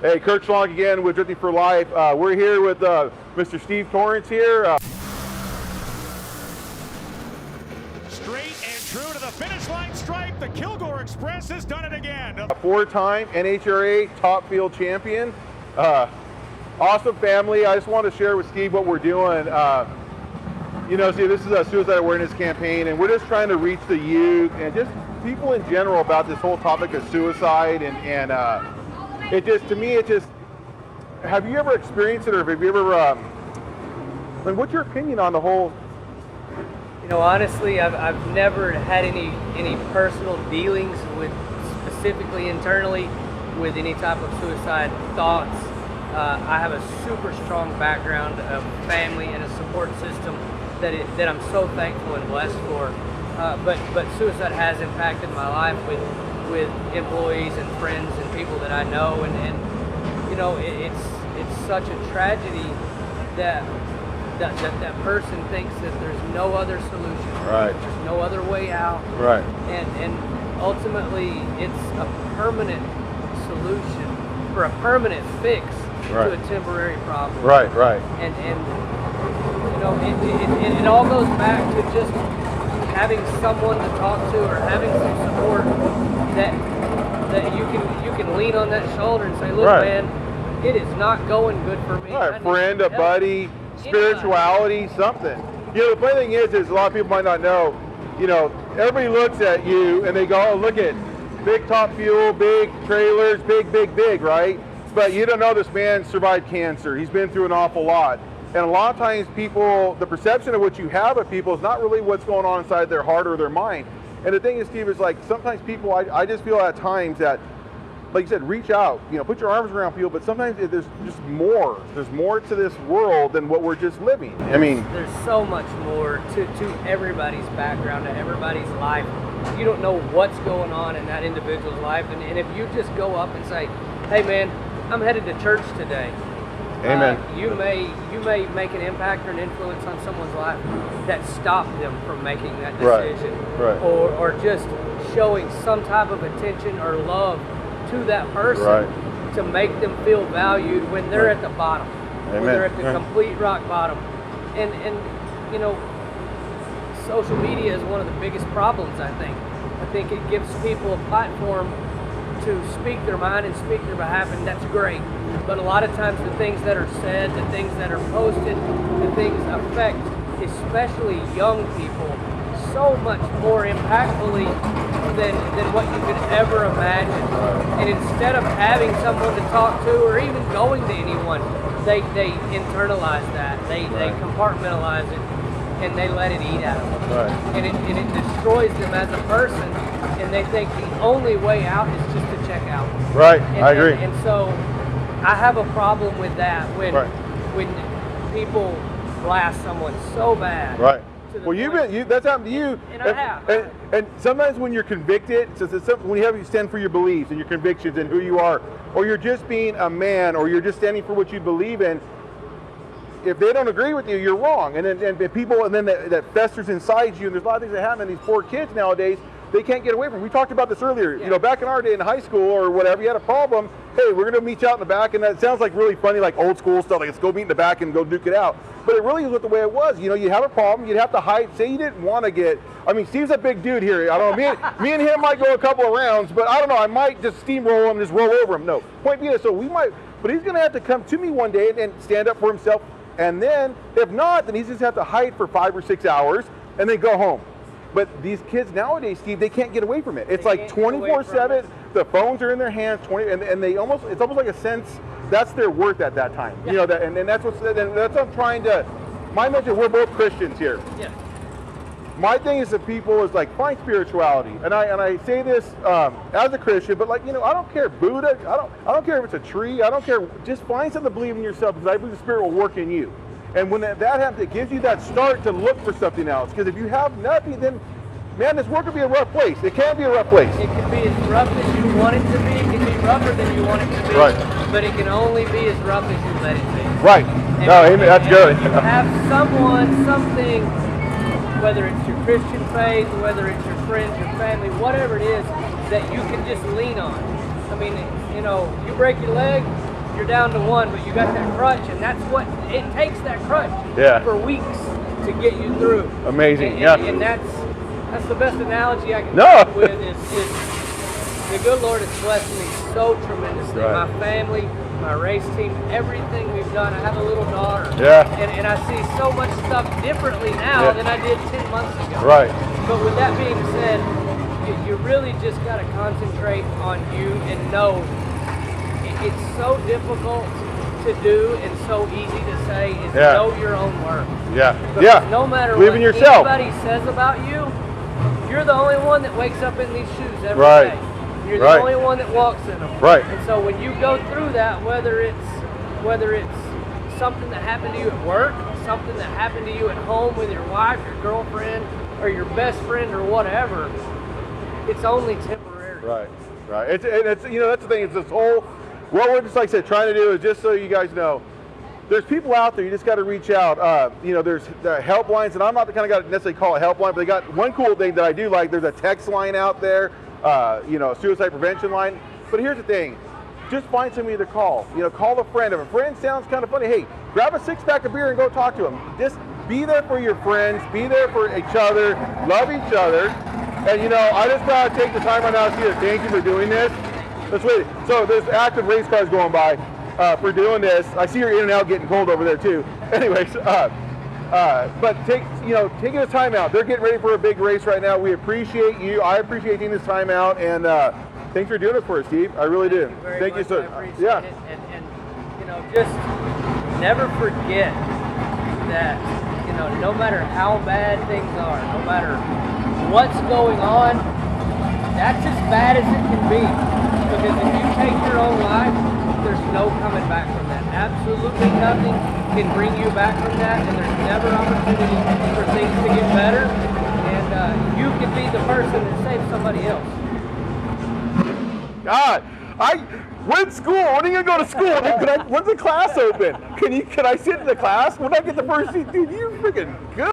Hey, Kirk Schlong again with Drifting for Life. We're here with Mr. Steve Torrence here. Straight and true to the finish line stripe, the Kilgore Express has done it again. A four-time NHRA top field champion. Awesome family. I just want to share with Steve what we're doing. See, this is a suicide awareness campaign, and we're just trying to reach the youth and just people in general about this whole topic of suicide. And it just, to me, it just, have you ever experienced it, or have you ever, what's your opinion on the whole? You know, honestly, I've never had any personal dealings with, specifically internally, with any type of suicide thoughts. I have a super strong background of family and a support system that I'm so thankful and blessed for. But suicide has impacted my life with employees and friends and people that I know, and you know, it's such a tragedy that person thinks that there's no other solution. Right. There's no other way out. Right. And ultimately, it's a permanent solution for a permanent fix to a temporary problem. Right. And you know, it all goes back to just having someone to talk to, or having some support that you can lean on that shoulder and say, look, man, it is not going good for me. Right. A friend, a buddy, spirituality, something. You know, the funny thing is a lot of people might not know, you know, everybody looks at you and they go, oh, look at big top fuel, big trailers, big, right? But you don't know this man survived cancer. He's been through an awful lot. And a lot of times people, the perception of what you have of people is not really what's going on inside their heart or their mind. And the thing is, Steve, is like sometimes people, I just feel at times that, like you said, reach out, you know, put your arms around people, but sometimes there's just more. There's more to this world than what we're just living. I mean, there's so much more to everybody's background, to everybody's life. You don't know what's going on in that individual's life. And if you just go up and say, hey man, I'm headed to church today. Amen. You may make an impact or an influence on someone's life that stopped them from making that decision. Right. Or just showing some type of attention or love to that person to make them feel valued when they're at the bottom. Amen. When they're at the complete rock bottom. And you know, social media is one of the biggest problems, I think. I think it gives people a platform to speak their mind and speak their behalf, and that's great. But a lot of times the things that are said, the things that are posted, the things affect, especially young people, so much more impactfully than what you could ever imagine. And instead of having someone to talk to, or even going to anyone, they internalize that, they compartmentalize it, and they let it eat at them. And it destroys them as a person, and they think the only way out is just to check out. I agree. And so I have a problem with that when people blast someone so bad. Well, that's happened to you. And I have. And sometimes when you're convicted, when you stand for your beliefs and your convictions and who you are, or you're just being a man, or you're just standing for what you believe in, if they don't agree with you, you're wrong. And then people, and then that festers inside you. And there's a lot of things that happen. And these poor kids nowadays, they can't get away from it. We talked about this earlier. You know, back in our day in high school or whatever, you had a problem. Hey, we're going to meet you out in the back. And that sounds like really funny, like old school stuff. Like, let's go meet in the back and go duke it out. But it really is the way it was. You know, you have a problem, you'd have to hide. Say you didn't want to get. I mean, Steve's a big dude here. I don't know. Me and him might go a couple of rounds, but I don't know. I might just steamroll him, just roll over him. No. Point being, so we might. But he's going to have to come to me one day and stand up for himself. And then, if not, then he's just have to hide for 5 or 6 hours and then go home. But these kids nowadays, Steve, they can't get away from it. It's like 24/7. The phones are in their hands, and they almost. It's almost like a sense that's their worth at that time. You know that, and that's what I'm trying to. My message: we're both Christians here. Yeah. My thing is that people is like find spirituality, and I say this as a Christian, but like, you know, I don't care Buddha, I don't care if it's a tree, I don't care. Just find something to believe in yourself, because I believe the Spirit will work in you. And when that happens, it gives you that start to look for something else. Because if you have nothing, then, man, this world could be a rough place. It can be a rough place. It can be as rough as you want it to be. It can be rougher than you want it to be. But it can only be as rough as you let it be. No, that's good. If you have someone, something, whether it's your Christian faith, whether it's your friends, your family, whatever it is, that you can just lean on. I mean, you know, you break your leg, you're down to one, but you got that crutch, and that's what it takes. That crutch for weeks to get you through. Amazing, and that's the best analogy I can come up with is the good Lord has blessed me so tremendously. My family, my race team, everything we've done. I have a little daughter. And I see so much stuff differently now than I did 10 months ago. But with that being said, you really just got to concentrate on you and know it's so difficult to do and so easy to say is know your own worth. Because no matter Believe what in yourself. anybody says about you, you're the only one that wakes up in these shoes every day. You're the only one that walks in them. And so when you go through that, whether it's something that happened to you at work, something that happened to you at home with your wife, your girlfriend, or your best friend, or whatever, it's only temporary. It's that's the thing. It's this whole, what we're just, like I said, trying to do is just so you guys know, there's people out there, you just got to reach out. There's the helplines, and I'm not the kind of guy that necessarily call it helpline, but they got one cool thing that I do like. There's a text line out there, a suicide prevention line. But here's the thing, just find somebody to call. Call a friend. If a friend sounds kind of funny, hey, grab a 6-pack of beer and go talk to them. Just be there for your friends, be there for each other, love each other. And I just gotta take the time right now to thank you for doing this. Let's wait. So there's active race cars going by for doing this. I see your in and out getting cold over there too. Anyways, but taking this time out. They're getting ready for a big race right now. We appreciate you. I appreciate taking this time out, and thanks for doing it for us, Steve. I really do. Thank you, sir. I appreciate it. And just never forget that no matter how bad things are, no matter what's going on, that's as bad as it can be. Because if you take your own life, there's no coming back from that. Absolutely nothing can bring you back from that, and there's never opportunity for things to get better. And you can be the person that saves somebody else. God, we're in school. When are you gonna go to school? When's the class open? Can I sit in the class? When I get the first seat? Dude, you're freaking good.